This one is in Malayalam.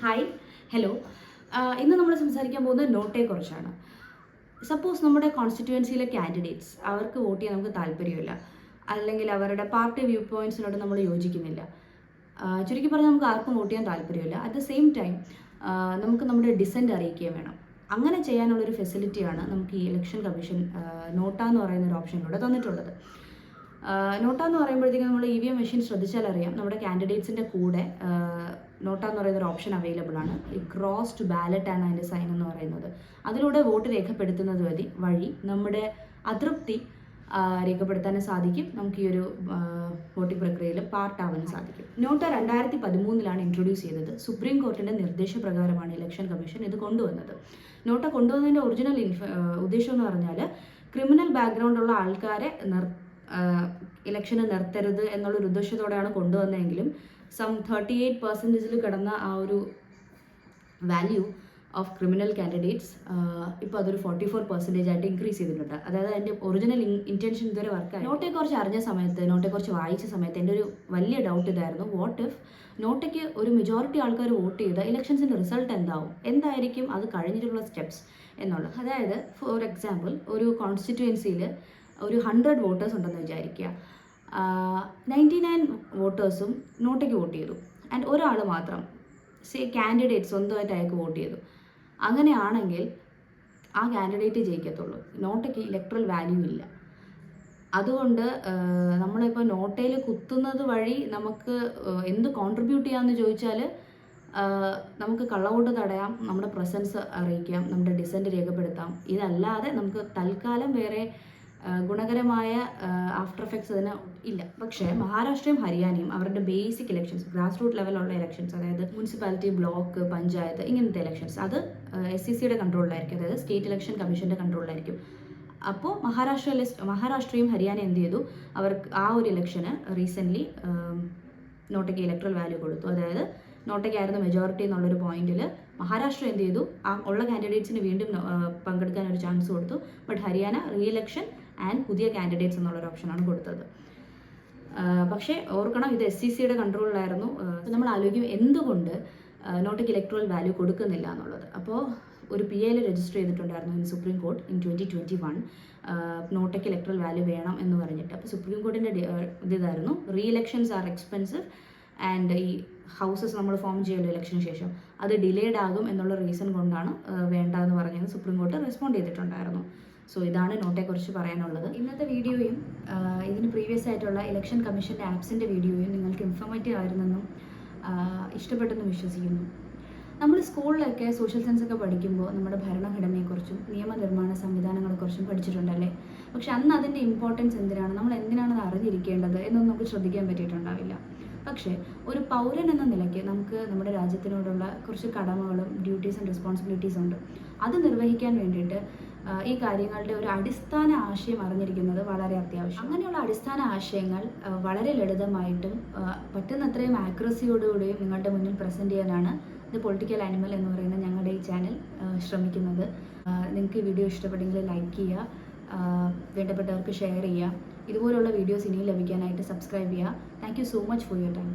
ഹായ് ഹലോ ഇന്ന് നമ്മൾ സംസാരിക്കാൻ പോകുന്നത് നോട്ടയെക്കുറിച്ചാണ്. സപ്പോസ് നമ്മുടെ കോൺസ്റ്റിറ്റ്യുവൻസിയിലെ കാൻഡിഡേറ്റ്സ് അവർക്ക് വോട്ട് ചെയ്യാൻ നമുക്ക് താല്പര്യമില്ല, അല്ലെങ്കിൽ അവരുടെ പാർട്ടി വ്യൂ പോയിൻറ്റ്സിനോട് നമ്മൾ യോജിക്കുന്നില്ല. ചുരുക്കി പറഞ്ഞാൽ നമുക്ക് ആർക്കും വോട്ട് ചെയ്യാൻ താല്പര്യമില്ല. അറ്റ് ദ സെയിം ടൈം നമുക്ക് നമ്മുടെ ഡിസെൻറ്റ് അറിയിക്കുകയും വേണം. അങ്ങനെ ചെയ്യാനുള്ളൊരു ഫെസിലിറ്റിയാണ് നമുക്ക് ഈ ഇലക്ഷൻ കമ്മീഷൻ നോട്ട എന്ന് പറയുന്ന ഒരു ഓപ്ഷനിലൂടെ തന്നിട്ടുള്ളത്. നോട്ട എന്ന് പറയുമ്പോഴത്തേക്കും നമ്മൾ EVM മെഷീൻ ശ്രദ്ധിച്ചാൽ അറിയാം, നമ്മുടെ കാൻഡിഡേറ്റ്സിൻ്റെ കൂടെ നോട്ട എന്ന് പറയുന്ന ഒരു ഓപ്ഷൻ അവൈലബിൾ ആണ്. ഈ ക്രോസ് ടു ബാലറ്റ് ആണ് അതിൻ്റെ സൈൻ എന്ന് പറയുന്നത്. അതിലൂടെ വോട്ട് രേഖപ്പെടുത്തുന്നത് വഴി നമ്മുടെ അതൃപ്തി രേഖപ്പെടുത്താനും സാധിക്കും. നമുക്ക് ഈ ഒരു വോട്ടിംഗ് പ്രക്രിയയിൽ പാർട്ടാവാനും സാധിക്കും. നോട്ട 2013 ഇൻട്രൊഡ്യൂസ് ചെയ്തത്. സുപ്രീം കോർട്ടിൻ്റെ നിർദ്ദേശപ്രകാരമാണ് ഇലക്ഷൻ കമ്മീഷൻ ഇത് കൊണ്ടുവന്നത്. നോട്ട കൊണ്ടുവന്നതിൻ്റെ ഒറിജിനൽ ഉദ്ദേശം എന്ന് പറഞ്ഞാൽ ക്രിമിനൽ ബാക്ക്ഗ്രൗണ്ടുള്ള ആൾക്കാരെ ഇലക്ഷന് നിർത്തരുത് എന്നുള്ളൊരു ഉദ്ദേശത്തോടെയാണ് കൊണ്ടുവന്നതെങ്കിലും 38% കിടന്ന ആ ഒരു വാല്യൂ ഓഫ് ക്രിമിനൽ കാൻഡിഡേറ്റ്സ് ഇപ്പോൾ അതൊരു 44% ആയിട്ട് ഇൻക്രീസ് ചെയ്തിട്ടുണ്ട്. അതായത് അതിൻ്റെ ഒറിജിനൽ ഇൻറ്റൻഷൻ ഇതുവരെ വർക്കായി. നോട്ടയെക്കുറിച്ച് അറിഞ്ഞ സമയത്ത്, നോട്ടയെക്കുറിച്ച് വായിച്ച സമയത്ത് എൻ്റെ ഒരു വലിയ ഡൗട്ട് ഇതായിരുന്നു, വാട്ട് ഇഫ് നോട്ടയ്ക്ക് ഒരു മെജോറിറ്റി ആൾക്കാർ വോട്ട് ചെയ്ത ഇലക്ഷൻസിൻ്റെ റിസൾട്ട് എന്തായിരിക്കും അത് കഴിഞ്ഞിട്ടുള്ള സ്റ്റെപ്സ് എന്നുള്ളത്. അതായത് ഫോർ എക്സാമ്പിൾ, ഒരു കോൺസ്റ്റിറ്റ്യുവൻസിയിൽ ഒരു 100 വോട്ടേഴ്സ് ഉണ്ടെന്ന് വിചാരിക്കുക. 99 വോട്ടേഴ്സും നോട്ടയ്ക്ക് വോട്ട് ചെയ്തു, ആൻഡ് ഒരാൾ മാത്രം കാൻഡിഡേറ്റ് സ്വന്തമായിട്ട് അയാൾക്ക് വോട്ട് ചെയ്തു. അങ്ങനെയാണെങ്കിൽ ആ കാൻഡിഡേറ്റ് ജയിക്കത്തുള്ളൂ. നോട്ടയ്ക്ക് ഇലക്ട്രൽ വാല്യൂ ഇല്ല. അതുകൊണ്ട് നമ്മളിപ്പോൾ നോട്ടയിൽ കുത്തുന്നത് വഴി നമുക്ക് എന്ത് കോൺട്രിബ്യൂട്ട് ചെയ്യാമെന്ന് ചോദിച്ചാൽ, നമുക്ക് കള്ളവോട്ട് തടയാം, നമ്മുടെ പ്രസൻസ് അറിയിക്കാം, നമ്മുടെ ഡിസെൻറ്റ് രേഖപ്പെടുത്താം. ഇതല്ലാതെ നമുക്ക് തൽക്കാലം വേറെ ഗുണകരമായ ആഫ്റ്റർ എഫക്ട്സ് അതിന് ഇല്ല. പക്ഷേ മഹാരാഷ്ട്രയും ഹരിയാനയും അവരുടെ ബേസിക് ഇലക്ഷൻസ്, ഗ്രാസ് റൂട്ട് ലെവലുള്ള ഇലക്ഷൻസ്, അതായത് മുനിസിപ്പാലിറ്റി, ബ്ലോക്ക്, പഞ്ചായത്ത്, ഇങ്ങനത്തെ ഇലക്ഷൻസ്, അത് SCCയുടെ കൺട്രോളിലായിരിക്കും, അതായത് സ്റ്റേറ്റ് ഇലക്ഷൻ കമ്മീഷൻ്റെ കൺട്രോളിലായിരിക്കും. അപ്പോൾ മഹാരാഷ്ട്രയും ഹരിയാനയും എന്ത് ചെയ്തു, അവർക്ക് ആ ഒരു ഇലക്ഷന് റീസെൻ്റ്ലി നോട്ടയ്ക്ക് ഇലക്ട്രൽ വാല്യൂ കൊടുത്തു. അതായത് നോട്ടയ്ക്കായിരുന്നു മെജോറിറ്റി എന്നുള്ളൊരു പോയിന്റിൽ മഹാരാഷ്ട്ര എന്ത് ചെയ്തു, ആ ഉള്ള കാൻഡിഡേറ്റ്സിന് വീണ്ടും പങ്കെടുക്കാൻ ഒരു ചാൻസ് കൊടുത്തു. But Haryana re election and പുതിയ കാൻഡിഡേറ്റ്സ് എന്നുള്ളൊരു ഓപ്ഷനാണ് കൊടുത്തത്. പക്ഷേ ഓർക്കണം, ഇത് SCCയുടെ കൺട്രോളിലായിരുന്നു. നമ്മൾ ആലോചിക്കും എന്തുകൊണ്ട് നോട്ടയ്ക്ക് ഇലക്ട്രൽ വാല്യൂ കൊടുക്കുന്നില്ല എന്നുള്ളത്. അപ്പോൾ ഒരു PIL രജിസ്റ്റർ ചെയ്തിട്ടുണ്ടായിരുന്നു ഇൻ സുപ്രീം കോർട്ട് ഇൻ 2021 നോട്ടയ്ക്ക് ഇലക്ട്രൽ വാല്യൂ വേണം എന്ന് പറഞ്ഞിട്ട്. അപ്പോൾ സുപ്രീം കോർട്ടിൻ്റെ ഇതായിരുന്നു, re elections are expensive and ഈ ഹൗസസ് നമ്മൾ ഫോം ചെയ്യല്ലോ ഇലക്ഷന് ശേഷം, അത് ഡിലേഡ് ആകും എന്നുള്ള റീസൺ കൊണ്ടാണ് വേണ്ട എന്ന് പറഞ്ഞത് സുപ്രീം കോർട്ട് റെസ്പോണ്ട് ചെയ്തിട്ടുണ്ടായിരുന്നു. സോ ഇതാണ് നോട്ടയെക്കുറിച്ച് പറയാനുള്ളത്. ഇന്നത്തെ വീഡിയോയും ഇതിന് പ്രീവിയസ് ആയിട്ടുള്ള ഇലക്ഷൻ കമ്മീഷൻ്റെ ആപ്സിൻ്റെ വീഡിയോയും നിങ്ങൾക്ക് ഇൻഫോർമേറ്റീവ് ആയിരുന്നെന്നും ഇഷ്ടപ്പെട്ടെന്നും വിശ്വസിക്കുന്നു. നമ്മൾ സ്കൂളിലൊക്കെ സോഷ്യൽ സയൻസ് ഒക്കെ പഠിക്കുമ്പോൾ നമ്മുടെ ഭരണഘടനയെക്കുറിച്ചും നിയമനിർമ്മാണ സംവിധാനങ്ങളെക്കുറിച്ചും പഠിച്ചിട്ടുണ്ടല്ലേ. പക്ഷെ അന്ന് അതിൻ്റെ ഇമ്പോർട്ടൻസ് എന്തിനാണ്, നമ്മൾ എന്തിനാണ് അത് അറിഞ്ഞിരിക്കേണ്ടത് എന്നൊന്നും നമുക്ക് ശ്രദ്ധിക്കാൻ പറ്റിയിട്ടുണ്ടാവില്ല. പക്ഷേ ഒരു പൗരൻ എന്ന നിലയ്ക്ക് നമുക്ക് നമ്മുടെ രാജ്യത്തിനോടുള്ള കുറച്ച് കടമകളും ഡ്യൂട്ടീസ് ആൻഡ് റെസ്പോൺസിബിലിറ്റീസ് ഉണ്ട്. അത് നിർവഹിക്കാൻ വേണ്ടിയിട്ട് ഈ കാര്യങ്ങളുടെ ഒരു അടിസ്ഥാന ആശയം അറിഞ്ഞിരിക്കുന്നത് വളരെ അത്യാവശ്യം. അങ്ങനെയുള്ള അടിസ്ഥാന ആശയങ്ങൾ വളരെ ലളിതമായിട്ടും പറ്റുന്നത്രയും ആക്യുറസിയോടുകൂടിയും നിങ്ങളുടെ മുന്നിൽ പ്രസൻറ്റ് ചെയ്യാനാണ് ദി പൊളിറ്റിക്കൽ ആനിമൽ എന്ന് പറയുന്ന ഞങ്ങളുടെ ഈ ചാനൽ ശ്രമിക്കുന്നത്. നിങ്ങൾക്ക് ഈ വീഡിയോ ഇഷ്ടപ്പെട്ടെങ്കിൽ ലൈക്ക് ചെയ്യുക, വേണ്ടപ്പെട്ടവർക്ക് ഷെയർ ചെയ്യുക. ഇതുപോലുള്ള വീഡിയോസ് ഇനിയും ലഭിക്കാനായിട്ട് സബ്സ്ക്രൈബ് ചെയ്യുക. Thank you so much for your time.